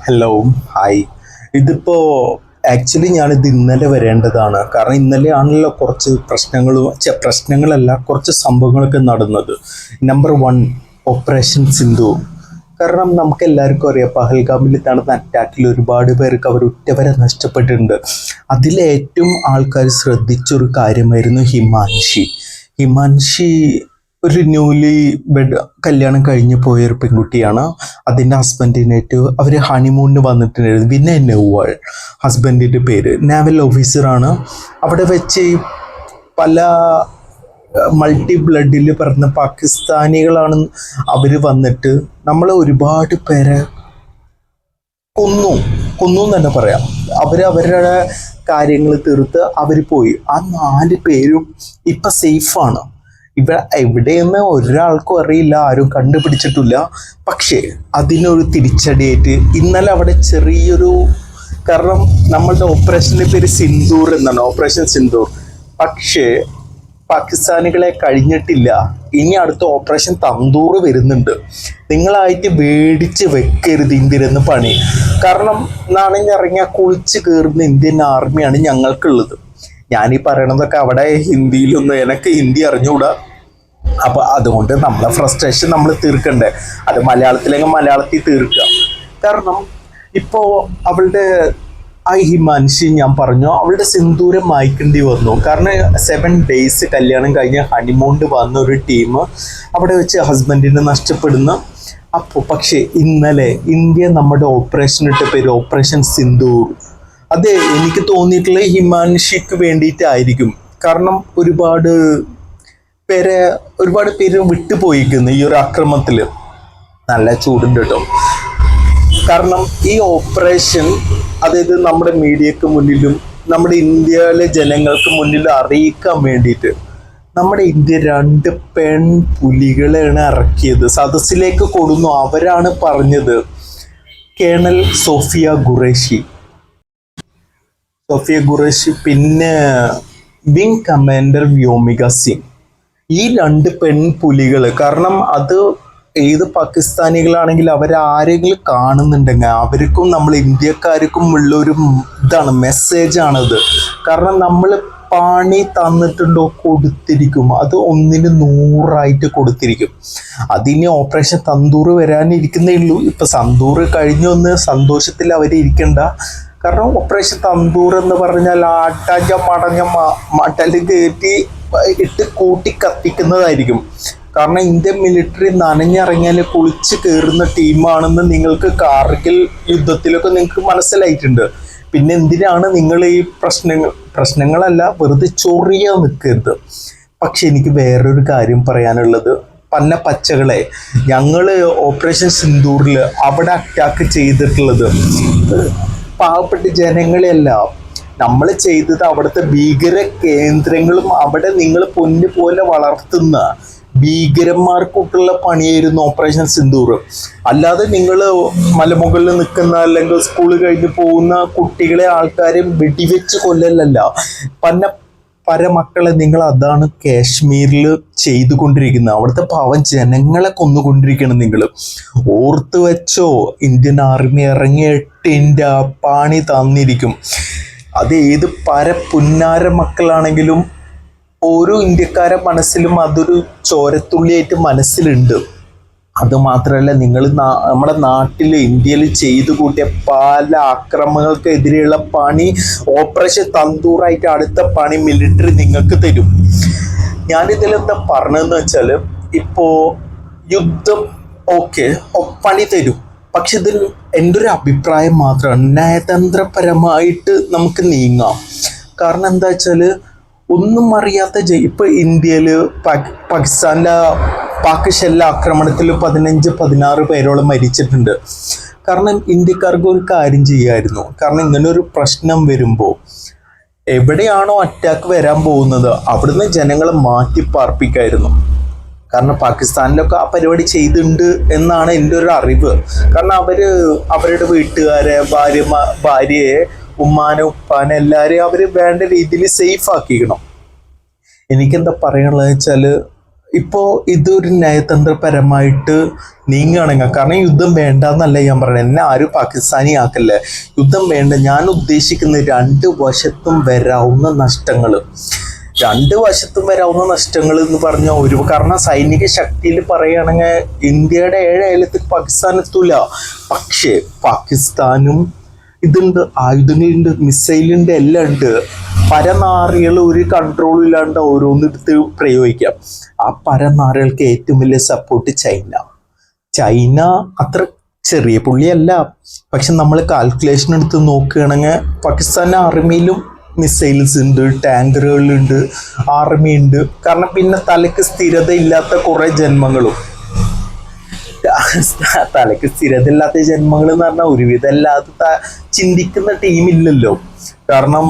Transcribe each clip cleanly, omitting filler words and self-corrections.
Hello, hi. ഇതിപ്പോ actually ഞാനിത് ഇന്നലെ വരേണ്ടതാണ്. കാരണം ഇന്നലെയാണല്ലോ കുറച്ച് പ്രശ്നങ്ങളല്ല, കുറച്ച് സംഭവങ്ങളൊക്കെ നടന്നത്. Number 1, operation Sindhu. കാരണം നമുക്ക് എല്ലാവർക്കും അറിയാം, പഹൽഗാമിൽ നടന്ന അറ്റാക്കിൽ ഒരുപാട് പേർക്ക് അവർ ഉറ്റവരെ നഷ്ടപ്പെട്ടിട്ടുണ്ട്. അതിലേറ്റവും ആൾക്കാർ ശ്രദ്ധിച്ചൊരു കാര്യമായിരുന്നു ഹിമാൻഷി ഒരു ന്യൂലി കല്യാണം കഴിഞ്ഞ് പോയൊരു പെൺകുട്ടിയാണ്. അതിൻ്റെ ഹസ്ബൻഡിനായിട്ട് അവർ ഹണിമൂണിന് വന്നിട്ടുണ്ടായിരുന്നു. പിന്നെ നെവ്വാൾ, ഹസ്ബൻഡിൻ്റെ പേര്, നാവൽ ഓഫീസറാണ്. അവിടെ വെച്ച് പല മൾട്ടി ബ്ലഡിൽ പറഞ്ഞ പാകിസ്ഥാനികളാണ് അവർ വന്നിട്ട് നമ്മളെ ഒരുപാട് പേരെ കൊന്നു തന്നെ പറയാം. അവരുടെ കാര്യങ്ങൾ തീർത്ത് അവർ പോയി. ആ 4 പേരും ഇപ്പം സേഫാണ്. എവിടെയെന്ന് ഒരാൾക്കും അറിയില്ല, ആരും കണ്ടുപിടിച്ചിട്ടില്ല. പക്ഷേ അതിനൊരു തിരിച്ചടിയായിട്ട് ഇന്നലെ അവിടെ ചെറിയൊരു, കാരണം നമ്മളുടെ ഓപ്പറേഷൻ്റെ പേര് സിന്ദൂർ എന്നാണ്, ഓപ്പറേഷൻ സിന്ദൂർ. പക്ഷേ പാകിസ്ഥാനികളെ കഴിഞ്ഞിട്ടില്ല. ഇനി അടുത്ത ഓപ്പറേഷൻ തന്തൂർ വരുന്നുണ്ട്. നിങ്ങളായിട്ട് മേടിച്ച് വെക്കരുത് ഇന്ത്യയിലെന്ന് പണി. കാരണം നാണഞ്ഞിറങ്ങിയാൽ കുളിച്ച് കയറുന്ന ഇന്ത്യൻ ആർമിയാണ് ഞങ്ങൾക്കുള്ളത്. ഞാനീ പറയണതൊക്കെ അവിടെ ഹിന്ദിയിലൊന്നും, എനിക്ക് ഹിന്ദി അറിഞ്ഞുകൂടാ. അപ്പോൾ അതുകൊണ്ട് നമ്മളെ ഫ്രസ്ട്രേഷൻ നമ്മൾ തീർക്കണ്ടേ, അത് മലയാളത്തിൽ തീർക്കുക. കാരണം ഇപ്പോൾ അവളുടെ ഹിമാൻഷി, ഞാൻ പറഞ്ഞു, അവളുടെ സിന്ദൂരം മായ്ക്കേണ്ടി വന്നു. കാരണം 7 days കല്യാണം കഴിഞ്ഞ് ഹണിമൂണിന് വന്ന ഒരു ടീം അവിടെ വെച്ച് ഹസ്ബൻഡിനെ നഷ്ടപ്പെടുന്നു. പക്ഷേ ഇന്നലെ ഇന്ത്യ നമ്മുടെ ഓപ്പറേഷൻ ഇട്ട പേര് ഓപ്പറേഷൻ സിന്ദൂർ. അത് എനിക്ക് തോന്നിയിട്ടുള്ള ഹിമാൻഷിക്ക് വേണ്ടിയിട്ടായിരിക്കും. കാരണം ഒരുപാട് പേര് വിട്ടുപോയിരിക്കുന്നു ഈ ഒരു ആക്രമണത്തിൽ. നല്ല ചൂടുണ്ട് കേട്ടോ. കാരണം ഈ ഓപ്പറേഷൻ, അതായത് നമ്മുടെ മീഡിയക്ക് മുന്നിലും നമ്മുടെ ഇന്ത്യയിലെ ജനങ്ങൾക്ക് മുന്നിൽ അറിയിക്കാൻ വേണ്ടിയിട്ട് നമ്മുടെ ഇന്ത്യ 2 പെൺപുലികളെയാണ് ഇറക്കിയത്, സദസ്സിലേക്ക് കൊടുന്നു. അവരാണ് പറഞ്ഞത് കേണൽ സോഫിയ ഖുറേഷി, പിന്നെ വിംഗ് കമാൻഡർ വ്യോമിക സിംഗ്. ഈ 2 പെൺപുലികൾ. കാരണം അത് ഏത് പാകിസ്ഥാനികളാണെങ്കിൽ അവരാരെങ്കിലും കാണുന്നുണ്ടെങ്കിൽ അവർക്കും നമ്മൾ ഇന്ത്യക്കാർക്കും ഉള്ളൊരു മെസ്സേജാണത്. കാരണം നമ്മൾ പണി തന്നിട്ടുണ്ടോ, കൊടുത്തിരിക്കും. അത് 1-ന് 100 കൊടുത്തിരിക്കും. അതിന് ഓപ്പറേഷൻ തന്തൂർ വരാനിരിക്കുന്നേ ഉള്ളൂ. ഇപ്പം സന്തൂർ കഴിഞ്ഞൊന്ന് സന്തോഷത്തിൽ അവരിയ്ക്കണ്ട. കാരണം ഓപ്പറേഷൻ തന്തൂർ എന്ന് പറഞ്ഞാൽ മടഞ്ഞ മടൽ കയറ്റി ഇട്ട് കൂട്ടി കത്തിക്കുന്നതായിരിക്കും. കാരണം ഇന്ത്യൻ മിലിറ്ററി നനഞ്ഞിറങ്ങിയാൽ കുളിച്ച് കയറുന്ന ടീമാണെന്ന് നിങ്ങൾക്ക് കാർഗിൽ യുദ്ധത്തിലൊക്കെ നിങ്ങൾക്ക് മനസ്സിലായിട്ടുണ്ട്. പിന്നെ എന്തിനാണ് നിങ്ങൾ ഈ പ്രശ്നങ്ങളല്ല, വെറുതെ ചൊറിയാൻ നിൽക്കരുത്. പക്ഷെ എനിക്ക് വേറൊരു കാര്യം പറയാനുള്ളത്, പച്ചകളെ, ഞങ്ങൾ ഓപ്പറേഷൻ സിന്ദൂറിൽ അവിടെ അറ്റാക്ക് ചെയ്തിട്ടുള്ളത് പാവപ്പെട്ട ജനങ്ങളെയല്ല. നമ്മൾ ചെയ്തത് അവിടുത്തെ ഭീകര കേന്ദ്രങ്ങളും അവിടെ നിങ്ങൾ പൊന്നു പോലെ വളർത്തുന്ന ഭീകരന്മാർക്കൊട്ടുള്ള പണിയായിരുന്നു ഓപ്പറേഷൻ സിന്ദൂർ. അല്ലാതെ നിങ്ങൾ മലമുകളിൽ നിൽക്കുന്ന അല്ലെങ്കിൽ സ്കൂൾ കഴിഞ്ഞ് പോകുന്ന കുട്ടികളെ, ആൾക്കാരെ വെടിവെച്ച് കൊല്ലലല്ല. പരമക്കളെ നിങ്ങൾ അതാണ് കാശ്മീരിൽ ചെയ്തുകൊണ്ടിരിക്കുന്നത്. അവിടുത്തെ പാവം ജനങ്ങളെ കൊന്നുകൊണ്ടിരിക്കണം. നിങ്ങൾ ഓർത്ത് വെച്ചോ, ഇന്ത്യൻ ആർമി ഇറങ്ങി 8 പണി തന്നിരിക്കും. അത് ഏത് പുന്നാര മക്കളാണെങ്കിലും ഓരോ ഇന്ത്യക്കാരെ മനസ്സിലും അതൊരു ചോരത്തുള്ളിയായിട്ട് മനസ്സിലുണ്ട്. അതുമാത്രമല്ല, നിങ്ങൾ നമ്മുടെ നാട്ടിൽ ഇന്ത്യയിൽ ചെയ്തു കൂട്ടിയ പല ആക്രമണങ്ങൾക്കെതിരെയുള്ള പണി ഓപ്പറേഷൻ തന്തൂറായിട്ട് അടുത്ത പണി മിലിറ്ററി നിങ്ങൾക്ക് തരും. ഞാനിതിലെന്താ പറഞ്ഞതെന്ന് വെച്ചാൽ, ഇപ്പോൾ യുദ്ധം ഓക്കെ പണി തരും. പക്ഷെ ഇതിൽ എൻ്റെ ഒരു അഭിപ്രായം മാത്രമാണ്, നയതന്ത്രപരമായിട്ട് നമുക്ക് നീങ്ങാം. കാരണം എന്താ വെച്ചാൽ, ഒന്നും അറിയാത്ത ഇപ്പോൾ ഇന്ത്യയിൽ പാകിസ്ഥാനിലെ പാക് ആക്രമണത്തിൽ 15-16 പേരോളം മരിച്ചിട്ടുണ്ട്. കാരണം ഇന്ത്യക്കാർക്ക് ഒരു കാര്യം ചെയ്യായിരുന്നു. കാരണം ഇങ്ങനെ ഒരു പ്രശ്നം വരുമ്പോൾ എവിടെയാണോ അറ്റാക്ക് വരാൻ പോകുന്നത് അവിടുന്ന് ജനങ്ങളെ മാറ്റി പാർപ്പിക്കായിരുന്നു. കാരണം പാകിസ്ഥാനിലൊക്കെ ആ പരിപാടി ചെയ്തിട്ടുണ്ട് എന്നാണ് എൻ്റെ ഒരു അറിവ്. കാരണം അവരുടെ വീട്ടുകാരെ, ഭാര്യയെ, ഉമ്മാനെ, ഉപ്പാനെ എല്ലാവരെയും അവർ വേണ്ട രീതിയിൽ സേഫ് ആക്കിക്കണം. എനിക്കെന്താ പറയാനുള്ളത് വെച്ചാൽ, ഇപ്പോ ഇതൊരു നയതന്ത്രപരമായിട്ട് നീങ്ങുകയാണെങ്കിൽ, കാരണം യുദ്ധം വേണ്ട എന്നല്ല ഞാൻ പറയുന്നത്, എന്നെ ആരും പാകിസ്ഥാനി ആക്കല്ലേ, യുദ്ധം വേണ്ട. ഞാൻ ഉദ്ദേശിക്കുന്നത് രണ്ട് വശത്തും വരാവുന്ന നഷ്ടങ്ങൾ, എന്ന് പറഞ്ഞാൽ കാരണം സൈനിക ശക്തിയിൽ പറയുകയാണെങ്കിൽ ഇന്ത്യയുടെ 7 അയലത്തിൽ പാകിസ്ഥാൻ എത്തൂല. പക്ഷേ പാകിസ്ഥാനും ഇതുണ്ട്, ആയുധങ്ങളുണ്ട്, മിസൈലുണ്ട്, എല്ലാം ഉണ്ട്. പരനാറികൾ ഒരു കൺട്രോളും ഇല്ലാണ്ട് ഓരോന്നെടുത്ത് പ്രയോഗിക്കാം. ആ പരനാറികൾക്ക് ഏറ്റവും വലിയ സപ്പോർട്ട് ചൈന അത്ര ചെറിയ പുള്ളിയല്ല. പക്ഷെ നമ്മൾ കാൽക്കുലേഷൻ എടുത്ത് നോക്കുകയാണെങ്കിൽ പാകിസ്ഥാൻ ആർമിയിലും മിസൈൽസ് ഉണ്ട്, ടാങ്കറുകളുണ്ട്, ആർമി ഉണ്ട്. കാരണം പിന്നെ തലയ്ക്ക് സ്ഥിരത ഇല്ലാത്ത കുറേ ജന്മങ്ങളും, തലയ്ക്ക് സ്ഥിരത ഇല്ലാത്ത ജന്മങ്ങൾ എന്ന് പറഞ്ഞാൽ ഒരുവിധം അല്ലാതെ ചിന്തിക്കുന്ന ടീമില്ലല്ലോ. കാരണം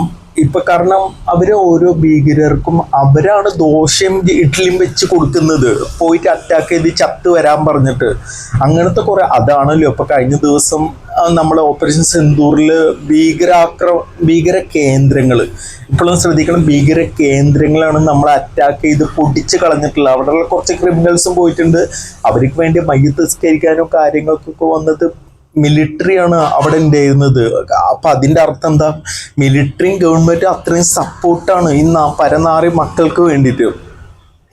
അവര് ഓരോ ഭീകരർക്കും അവരാണ് ദോശയും ഇഡ്ഡലിയും വെച്ച് കൊടുക്കുന്നത്, പോയിട്ട് അറ്റാക്ക് ചെയ്ത് ചത്ത് വരാൻ പറഞ്ഞിട്ട്. അങ്ങനത്തെ കുറെ അതാണല്ലോ ഇപ്പൊ കഴിഞ്ഞ ദിവസം നമ്മളെ ഓപ്പറേഷൻ സിന്ദൂറിൽ ഭീകര കേന്ദ്രങ്ങൾ, ഇപ്പോഴും ശ്രദ്ധിക്കണം, ഭീകര കേന്ദ്രങ്ങളാണ് നമ്മൾ അറ്റാക്ക് ചെയ്ത് പൊടിച്ച് കളഞ്ഞിട്ടുള്ളത്. അവിടെയുള്ള കുറച്ച് ക്രിമിനൽസും പോയിട്ടുണ്ട്. അവർക്ക് വേണ്ടി മയ്യത്ത് നിസ്കരിക്കാനോ കാര്യങ്ങൾക്കൊക്കെ വന്നത് മിലിറ്ററിയാണ് അവിടെ ഉണ്ടായിരുന്നത്. അപ്പൊ അതിന്റെ അർത്ഥം എന്താ? മിലിറ്ററിയും ഗവൺമെന്റും അത്രയും സപ്പോർട്ടാണ് ഈ പരനാറി മക്കൾക്ക് വേണ്ടിയിട്ട്.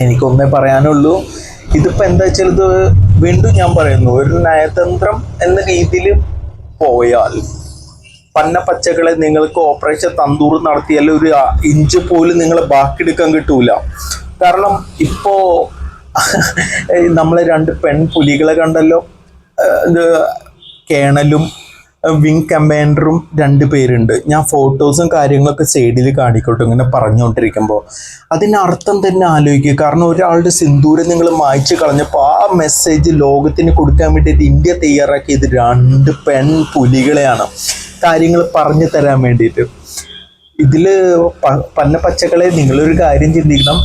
എനിക്കൊന്നേ പറയാനുള്ളൂ, ഇതിപ്പോ എന്താ വെച്ചാൽ ഇത് വീണ്ടും ഞാൻ പറയുന്നു, ഒരു നയതന്ത്രം എന്ന രീതിയിൽ പോയാൽ പച്ചകളെ നിങ്ങൾക്ക് ഓപ്പറേഷൻ തന്തൂർ നടത്തിയാൽ ഒരു ഇഞ്ച് പോലും നിങ്ങളെ ബാക്കിയെടുക്കാൻ കിട്ടൂല. കാരണം ഇപ്പോ നമ്മളെ 2 പെൺപുലികളെ കണ്ടല്ലോ, കേണലും വിങ് കമാൻഡറും 2 പേരുണ്ട്. ഞാൻ ഫോട്ടോസും കാര്യങ്ങളൊക്കെ സൈഡിൽ കാണിക്കോട്ടെ ഇങ്ങനെ പറഞ്ഞുകൊണ്ടിരിക്കുമ്പോൾ. അതിനർത്ഥം തന്നെ ആലോചിക്കുക. കാരണം ഒരാളുടെ സിന്ദൂരം നിങ്ങൾ മായ്ച്ചു കളഞ്ഞപ്പോൾ ആ മെസ്സേജ് ലോകത്തിന് കൊടുക്കാൻ വേണ്ടിയിട്ട് ഇന്ത്യ തയ്യാറാക്കിയത് 2 പെൺപുലികളെയാണ്, കാര്യങ്ങൾ പറഞ്ഞു തരാൻ വേണ്ടിയിട്ട്. ഇതിൽ പച്ചകളെ നിങ്ങളൊരു കാര്യം ചിന്തിക്കണം,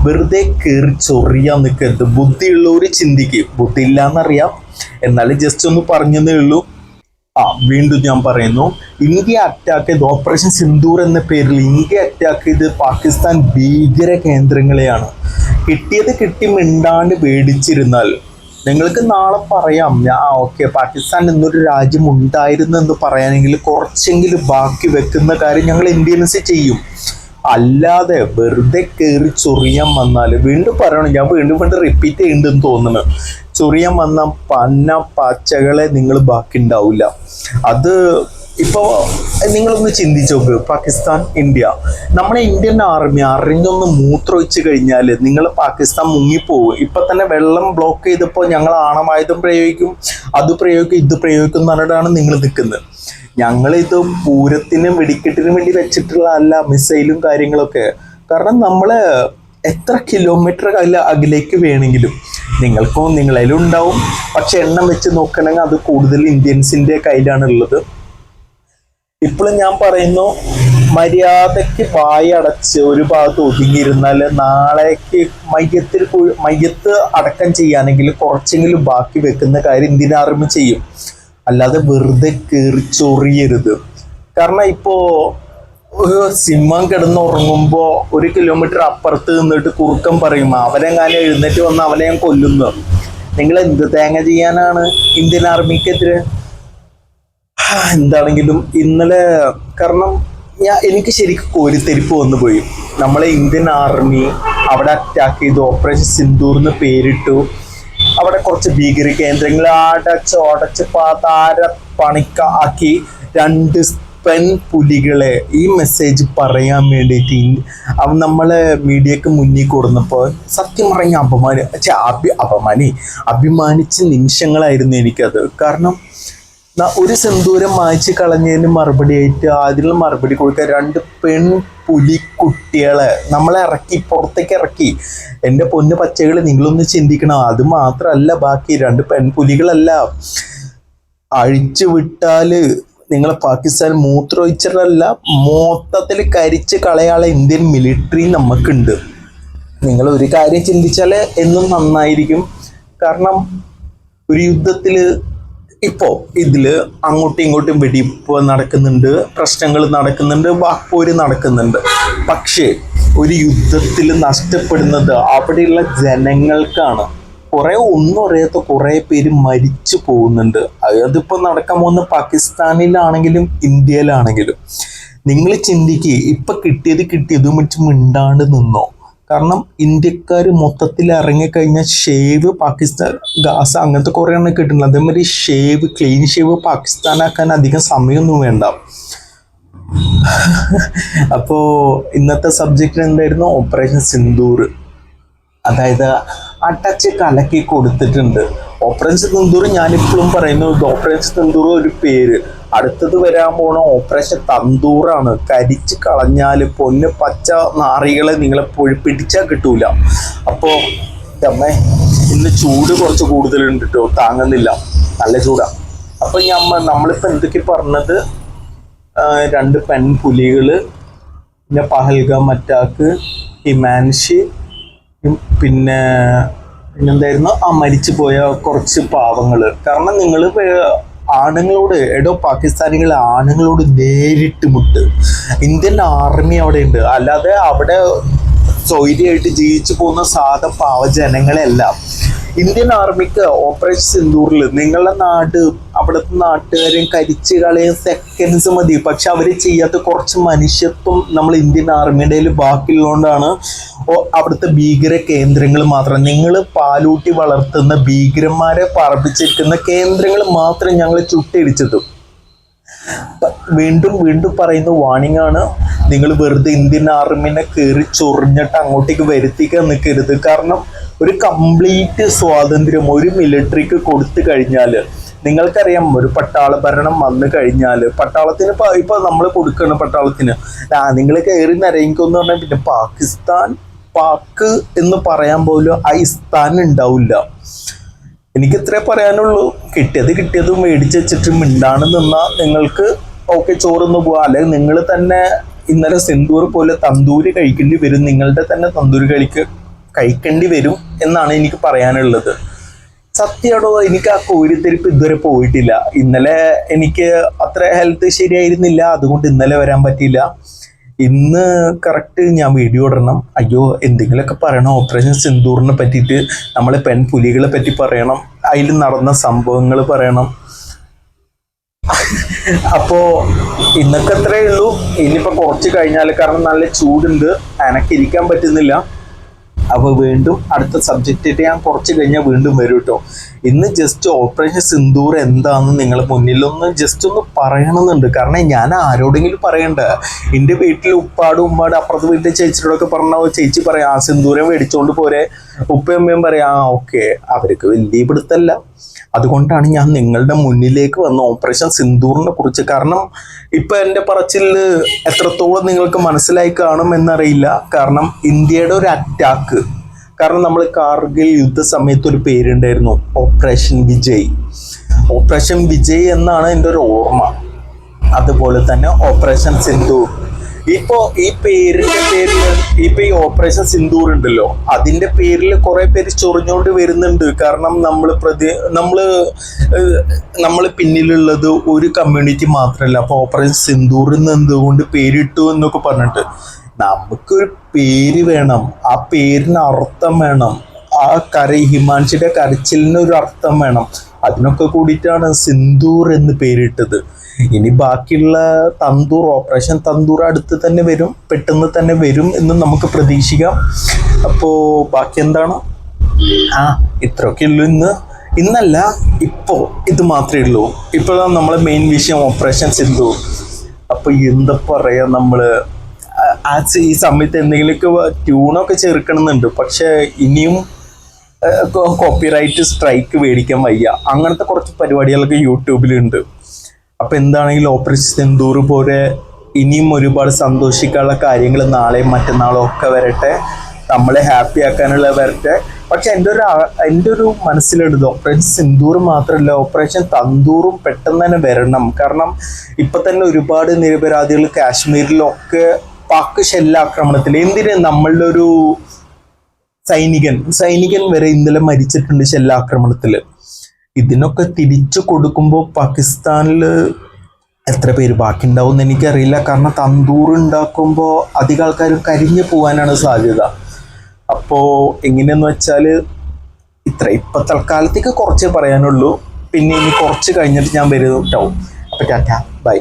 വെറുതെ കയറി ചൊറിയാൻ നിൽക്കരുത്. ബുദ്ധിയുള്ളവർ ചിന്തിക്കും, ബുദ്ധി ഇല്ലാന്നറിയാം, എന്നാലും ജസ്റ്റ് ഒന്ന് പറഞ്ഞതേ ഉള്ളൂ. വീണ്ടും ഞാൻ പറയുന്നു, ഇന്ത്യ അറ്റാക്ക് ചെയ്ത് ഓപ്പറേഷൻ സിന്ദൂർ എന്ന പേരിൽ ഇന്ത്യ അറ്റാക്ക് ചെയ്ത് പാകിസ്ഥാൻ ഭീകര കേന്ദ്രങ്ങളെയാണ്. കിട്ടി മിണ്ടാണ്ട് പേടിച്ചിരുന്നാൽ നിങ്ങൾക്ക് നാളെ പറയാം, ഓക്കെ പാകിസ്ഥാൻ എന്നൊരു രാജ്യം ഉണ്ടായിരുന്നു എന്ന് പറയാനെങ്കിൽ കുറച്ചെങ്കിലും ബാക്കി വെക്കുന്ന കാര്യം ഞങ്ങൾ ഇന്ത്യൻസ് ചെയ്യും. അല്ലാതെ വെറുതെ കയറി ചൊറിയാൻ വന്നാൽ, വീണ്ടും പറയണം, ഞാൻ വീണ്ടും റിപ്പീറ്റ് ചെയ്യുന്നുണ്ടെന്ന് തോന്നുന്നു, ചൊറിയാൻ വന്ന പച്ചകളെ നിങ്ങൾ ബാക്കി ഉണ്ടാവില്ല. അത് ഇപ്പോൾ നിങ്ങളൊന്ന് ചിന്തിച്ചു നോക്ക്, പാകിസ്ഥാൻ ഇന്ത്യ, നമ്മളെ ഇന്ത്യൻ ആർമി അറിഞ്ഞൊന്ന് മൂത്രമൊഴിച്ച് കഴിഞ്ഞാൽ നിങ്ങൾ പാകിസ്ഥാൻ മുങ്ങിപ്പോവും. ഇപ്പൊ തന്നെ വെള്ളം ബ്ലോക്ക് ചെയ്തപ്പോൾ ഞങ്ങൾ ആണവായുധം പ്രയോഗിക്കും, അത് പ്രയോഗിക്കും, ഇത് പ്രയോഗിക്കും എന്ന് പറഞ്ഞിട്ടാണ് നിങ്ങൾ നിൽക്കുന്നത്. ഞങ്ങളിത് പൂരത്തിനും വെടിക്കെട്ടിനും വേണ്ടി വെച്ചിട്ടുള്ള അല്ല മിസൈലും കാര്യങ്ങളൊക്കെ. കാരണം നമ്മള് എത്ര കിലോമീറ്റർ അകലേക്ക് വേണമെങ്കിലും നിങ്ങൾക്കും നിങ്ങളതിലും ഉണ്ടാവും. പക്ഷെ എണ്ണം വെച്ച് നോക്കണമെങ്കിൽ അത് കൂടുതൽ ഇന്ത്യൻസിന്റെ കയ്യിലാണ് ഉള്ളത്. ഇപ്പോഴും ഞാൻ പറയുന്നു, മര്യാദയ്ക്ക് വായടച്ച് ഒരു ഭാഗത്ത് ഒതുങ്ങിയിരുന്നാൽ നാളേക്ക് മയ്യത്ത് അടക്കം ചെയ്യാനെങ്കിൽ കുറച്ചെങ്കിലും ബാക്കി വെക്കുന്ന കാര്യം ഇന്ത്യൻ ആർമി ചെയ്യും. അല്ലാതെ വെറുതെ കയറി ചൊറിയരുത്. കാരണം ഇപ്പോ ഒരു സിംഹം കിടന്നുറങ്ങുമ്പോൾ 1 കിലോമീറ്റർ അപ്പുറത്ത് നിന്നിട്ട് കുറുക്കം പറയും, അവനെങ്ങാനും എഴുന്നേറ്റ് വന്ന് അവനെ ഞാൻ കൊല്ലുന്നു. നിങ്ങൾ എന്ത് തേങ്ങ ചെയ്യാനാണ് ഇന്ത്യൻ ആർമിക്കെതിരെ? എന്താണെങ്കിലും ഇന്നലെ കാരണം എനിക്ക് ശരിക്കും കോരിത്തെരിപ്പ് വന്നു പോയി. നമ്മളെ ഇന്ത്യൻ ആർമി അവിടെ അറ്റാക്ക് ചെയ്തു, ഓപ്പറേഷൻ സിന്ദൂർന്ന് പേരിട്ടു. അവിടെ കുറച്ച് ഭീകര കേന്ദ്രങ്ങൾ അടച്ച് പാതാര പണിക്കാക്കി 2 പെൺപുലികളെ ഈ മെസ്സേജ് പറയാൻ വേണ്ടിയിട്ട് നമ്മളെ മീഡിയക്ക് മുന്നിൽ കൊടുന്നപ്പോൾ സത്യം പറഞ്ഞ അഭിമാനിച്ച നിമിഷങ്ങളായിരുന്നു എനിക്കത്. കാരണം ഒരു സിന്ദൂരം മായ്ച്ച് കളഞ്ഞതിന് മറുപടിയായിട്ട് അതിനുള്ള മറുപടി കൊടുക്കുക 2 പെൺപുലി കുട്ടികളെ നമ്മളെ പുറത്തേക്ക് ഇറക്കി. എൻ്റെ പൊന്നു പച്ചകൾ, നിങ്ങളൊന്ന് ചിന്തിക്കണം. അത് മാത്രമല്ല, ബാക്കി 2 പെൺപുലികളല്ല, അഴിച്ചു വിട്ടാല് നിങ്ങളെ പാകിസ്ഥാൻ മൂത്രമൊഴിച്ചിട്ടല്ല, മൊത്തത്തിൽ കരിച്ച് കളയാളെ ഇന്ത്യൻ മിലിറ്ററി നമുക്കുണ്ട്. നിങ്ങൾ ഒരു കാര്യം ചിന്തിച്ചാൽ എന്നും നന്നായിരിക്കും. കാരണം ഒരു യുദ്ധത്തിൽ ഇപ്പോൾ ഇതില് അങ്ങോട്ടും ഇങ്ങോട്ടും വെടിപ്പ് നടക്കുന്നുണ്ട്, പ്രശ്നങ്ങൾ നടക്കുന്നുണ്ട്, വാക്പോര് നടക്കുന്നുണ്ട്. പക്ഷേ ഒരു യുദ്ധത്തിൽ നഷ്ടപ്പെടുന്നത് അവിടെയുള്ള ജനങ്ങൾക്കാണ്. കുറെ ഒന്നും അറിയാത്ത കുറെ പേര് മരിച്ചു പോകുന്നുണ്ട്. അതിപ്പോ നടക്കാൻ പോകുന്ന പാകിസ്ഥാനിലാണെങ്കിലും ഇന്ത്യയിലാണെങ്കിലും. നിങ്ങൾ ചിന്തിക്കുക, ഇപ്പൊ കിട്ടിയതും വെച്ച് മിണ്ടാണ്ട് നിന്നോ? കാരണം ഇന്ത്യക്കാർ മൊത്തത്തിൽ ഇറങ്ങിക്കഴിഞ്ഞാൽ ഷേവ് പാകിസ്ഥാൻ, ഗാസ അങ്ങനത്തെ കുറേ എണ്ണം കിട്ടുന്നില്ല. അതേമാതിരി ക്ലീൻ ഷേവ് പാകിസ്ഥാനാക്കാൻ അധികം സമയമൊന്നും വേണ്ട. അപ്പോ ഇന്നത്തെ സബ്ജക്റ്റ് എന്തായിരുന്നു? ഓപ്പറേഷൻ സിന്ദൂർ. അതായത് അടച്ച് കലക്കി കൊടുത്തിട്ടുണ്ട്. ഓപ്പറേഷൻ സിന്ദൂർ ഞാനിപ്പോഴും പറയുന്നു, ഓപ്പറേഷൻ സിന്ദൂർ ഒരു പേര്. അടുത്തത് വരാൻ പോണ ഓപ്പറേഷൻ തന്തൂറാണ്. കരിച്ച് കളഞ്ഞാൽ പൊന്ന് പച്ച നാറികളെ നിങ്ങളെ പിടിച്ചാൽ കിട്ടൂല. അപ്പോൾ അമ്മേ ഇന്ന് ചൂട് കുറച്ച് കൂടുതലുണ്ട് കേട്ടോ, താങ്ങുന്നില്ല, നല്ല ചൂടാ. അപ്പൊ നമ്മളിപ്പോ എന്തൊക്കെ പറഞ്ഞത്? 2 പെൺപുലികള്, പിന്നെ പഹൽഗാം അറ്റാക്ക്, ഹിമാൻഷി, പിന്നെന്തായിരുന്നു മരിച്ചു പോയ കുറച്ച് പാവങ്ങള്. കാരണം നിങ്ങൾ ആണുങ്ങളോട്, പാകിസ്ഥാനികളെ ആണുങ്ങളോട് നേരിട്ട് മുട്ട്. ഇന്ത്യൻ ആർമി അവിടെ ഉണ്ട്, അല്ലാതെ അവിടെ സ്വൈര്യമായിട്ട് ജീവിച്ചു പോകുന്ന സാധാ പാവജനങ്ങളെയല്ല. ഇന്ത്യൻ ആർമിക്ക് ഓപ്പറേഷൻ സിന്ദൂറിൽ നിങ്ങളുടെ അവിടുത്തെ നാട്ടുകാരെയും കരിച്ച് കളയും സെക്കൻഡ്സ് മതി. പക്ഷെ അവർ ചെയ്യാത്ത കുറച്ച് മനുഷ്യത്വം നമ്മൾ ഇന്ത്യൻ ആർമിയുടെ ബാക്കിയുള്ളതുകൊണ്ടാണ് അവിടുത്തെ ഭീകര കേന്ദ്രങ്ങൾ മാത്രം, നിങ്ങൾ പാലൂട്ടി വളർത്തുന്ന ഭീകരന്മാരെ പറപ്പിച്ചിരിക്കുന്ന കേന്ദ്രങ്ങൾ മാത്രം ഞങ്ങൾ ചുട്ടിടിച്ചത്. വീണ്ടും പറയുന്ന വാണിംഗ് ആണ്, നിങ്ങൾ വെറുതെ ഇന്ത്യൻ ആർമിനെ കയറി ചൊറിഞ്ഞിട്ട് അങ്ങോട്ടേക്ക് വരുത്തിക്കാൻ നിൽക്കരുത്. കാരണം ഒരു കംപ്ലീറ്റ് സ്വാതന്ത്ര്യം ഒരു മിലിറ്ററിക്ക് കൊടുത്തു കഴിഞ്ഞാൽ, നിങ്ങൾക്കറിയാം ഒരു പട്ടാള ഭരണം വന്നു കഴിഞ്ഞാൽ, പട്ടാളത്തിന് ഇപ്പൊ നമ്മൾ കൊടുക്കണം പട്ടാളത്തിന്, നിങ്ങൾ കയറി നരയിക്കുമെന്ന് പറഞ്ഞാൽ പിന്നെ പാക്ക് എന്ന് പറയാൻ പോലും സ്ഥാൻ ഉണ്ടാവില്ല. എനിക്ക് ഇത്രേ പറയാനുള്ളൂ. കിട്ടിയത് മേടിച്ച് വെച്ചിട്ട് മിണ്ടാണ് നിന്നാൽ നിങ്ങൾക്ക് ഓക്കെ ചോറൊന്ന് പോവാം. അല്ലെങ്കിൽ നിങ്ങൾ തന്നെ ഇന്നലെ സിന്ദൂർ പോലെ തന്തൂരി കഴിക്കേണ്ടി വരും, നിങ്ങളുടെ തന്നെ തന്തൂരി കഴിക്കേണ്ടി വരും എന്നാണ് എനിക്ക് പറയാനുള്ളത്. സത്യമാണോ? എനിക്ക് ആ കോരിത്തെരിപ്പ് ഇതുവരെ പോയിട്ടില്ല. ഇന്നലെ എനിക്ക് അത്ര ഹെൽത്ത് ശരിയായിരുന്നില്ല, അതുകൊണ്ട് ഇന്നലെ വരാൻ പറ്റിയില്ല. ഇന്ന് കറക്റ്റ് ഞാൻ വീഡിയോ ഇടണം. അയ്യോ എന്തെങ്കിലുമൊക്കെ പറയണം, ഓപ്പറേഷൻ സിന്ദൂറിനെ പറ്റിയിട്ട്, നമ്മളെ പെൺപുലികളെ പറ്റി പറയണം, അതിൽ നടന്ന സംഭവങ്ങൾ പറയണം. അപ്പോ ഇന്നൊക്കെ അത്രയേ ഉള്ളൂ. ഇനിയിപ്പോൾ കുറച്ച് കഴിഞ്ഞാൽ, കാരണം നല്ല ചൂടുണ്ട്, എനക്കിരിക്കാൻ പറ്റുന്നില്ല. അപ്പോൾ വീണ്ടും അടുത്ത സബ്ജക്റ്റായിട്ട് ഞാൻ കുറച്ച് കഴിഞ്ഞാൽ വീണ്ടും വരും കേട്ടോ. ഇന്ന് ജസ്റ്റ് ഓപ്പറേഷൻ സിന്ദൂർ എന്താണെന്ന് നിങ്ങളെ മുന്നിലൊന്ന് ജസ്റ്റ് ഒന്ന് പറയണമെന്നുണ്ട്. കാരണം ഞാൻ ആരോടെങ്കിലും പറയണ്ട. എൻ്റെ വീട്ടിൽ ഉമ്മാട് അപ്പുറത്ത് വീട്ടിൽ ചേച്ചിയോടൊക്കെ പറഞ്ഞാൽ ചേച്ചി പറയാം സിന്ദൂരം മേടിച്ചോണ്ട് പോരെ, ഉപ്പയമ്മയും പറയാം ഓക്കെ, അവർക്ക് വലിയ പിടുത്തല്ല. അതുകൊണ്ടാണ് ഞാൻ നിങ്ങളുടെ മുന്നിലേക്ക് വന്ന ഓപ്പറേഷൻ സിന്ദൂറിനെ കുറിച്ച്. കാരണം ഇപ്പൊ എൻ്റെ പറച്ചിൽ എത്രത്തോളം നിങ്ങൾക്ക് മനസ്സിലായി കാണും എന്നറിയില്ല. കാരണം ഇന്ത്യയുടെ ഒരു അറ്റാക്ക്, കാരണം നമ്മൾ കാർഗിൽ യുദ്ധ സമയത്ത് ഒരു പേരുണ്ടായിരുന്നു, ഓപ്പറേഷൻ വിജയ് എന്നാണ് എൻ്റെ ഒരു ഓർമ്മ. അതുപോലെ തന്നെ ഓപ്പറേഷൻ സിന്ദൂർ. ഇപ്പോ ഈ ഈ ഓപ്പറേഷൻ സിന്ദൂർ ഉണ്ടല്ലോ, അതിന്റെ പേരിൽ കുറെ പേര് ചൊറിഞ്ഞോണ്ട് വരുന്നുണ്ട്. കാരണം നമ്മള് പിന്നിലുള്ളത് ഒരു കമ്മ്യൂണിറ്റി മാത്രമല്ല. അപ്പൊ ഓപ്പറേഷൻ സിന്ദൂറിൽ നിന്ന് എന്തുകൊണ്ട് പേരിട്ടു എന്നൊക്കെ പറഞ്ഞിട്ട്, നമുക്കൊരു പേര് വേണം, ആ പേരിന് അർത്ഥം വേണം, ആ ഹിമാൻഷിയുടെ കരച്ചിലിന് ഒരു അർത്ഥം വേണം. അതിനൊക്കെ കൂടിയിട്ടാണ് സിന്ദൂർ എന്ന് പേരിട്ടത്. ഇനി ബാക്കിയുള്ള ഓപ്പറേഷൻ തന്തൂർ അടുത്ത് തന്നെ വരും, പെട്ടെന്ന് തന്നെ വരും എന്ന് നമുക്ക് പ്രതീക്ഷിക്കാം. അപ്പോൾ ബാക്കി എന്താണ്? ഇത്രയൊക്കെ ഉള്ളൂ ഇന്നല്ല, ഇപ്പോ ഇത് മാത്രമേ ഉള്ളൂ. ഇപ്പോഴാണ് നമ്മളെ മെയിൻ വിഷയം ഓപ്പറേഷൻ സിന്ദൂർ. അപ്പൊ എന്താ പറയാ, നമ്മള് ഈ സമയത്ത് എന്തെങ്കിലുമൊക്കെ ട്യൂണൊക്കെ ചേർക്കണമെന്നുണ്ട്. പക്ഷെ ഇനിയും കോപ്പിറൈറ്റ് സ്ട്രൈക്ക് മേടിക്കാൻ വയ്യ. അങ്ങനത്തെ കുറച്ച് പരിപാടികളൊക്കെ യൂട്യൂബിലുണ്ട്. അപ്പൊ എന്താണെങ്കിലും ഓപ്പറേഷൻ സിന്ദൂർ പോലെ ഇനിയും ഒരുപാട് സന്തോഷിക്കാനുള്ള കാര്യങ്ങൾ നാളെയും മറ്റന്നാളും ഒക്കെ വരട്ടെ, നമ്മളെ ഹാപ്പി ആക്കാനുള്ള വരട്ടെ. പക്ഷെ എൻ്റെ ഒരു മനസ്സിലെടുത്ത് ഓപ്പറേഷൻ സിന്ദൂർ മാത്രമല്ല, ഓപ്പറേഷൻ തന്തൂറും പെട്ടെന്ന് തന്നെ വരണം. കാരണം ഇപ്പൊ തന്നെ ഒരുപാട് നിരപരാധികൾ കാശ്മീരിലൊക്കെ പാക് ഷെല്ലാക്രമണത്തിൽ, എന്തിന് നമ്മളുടെ ഒരു സൈനികൻ വരെ ഇന്നലെ മരിച്ചിട്ടുണ്ട് ഷെല്ലാക്രമണത്തിൽ. ഇതിനൊക്കെ തിരിച്ചു കൊടുക്കുമ്പോൾ പാകിസ്ഥാനിൽ എത്ര പേര് ബാക്കി ഉണ്ടാവും എന്ന് എനിക്കറിയില്ല. കാരണം തന്തൂർ ഉണ്ടാക്കുമ്പോൾ അധികം ആൾക്കാരും കരിഞ്ഞു പോകാനാണ് സാധ്യത. അപ്പോൾ എങ്ങനെയെന്ന് വെച്ചാൽ ഇപ്പം തൽക്കാലത്തേക്ക് കുറച്ചേ പറയാനുള്ളൂ. പിന്നെ ഇനി കുറച്ച് കഴിഞ്ഞിട്ട് ഞാൻ വരും കേട്ടോ. അപ്പോൾ ടാറ്റ, ബൈ.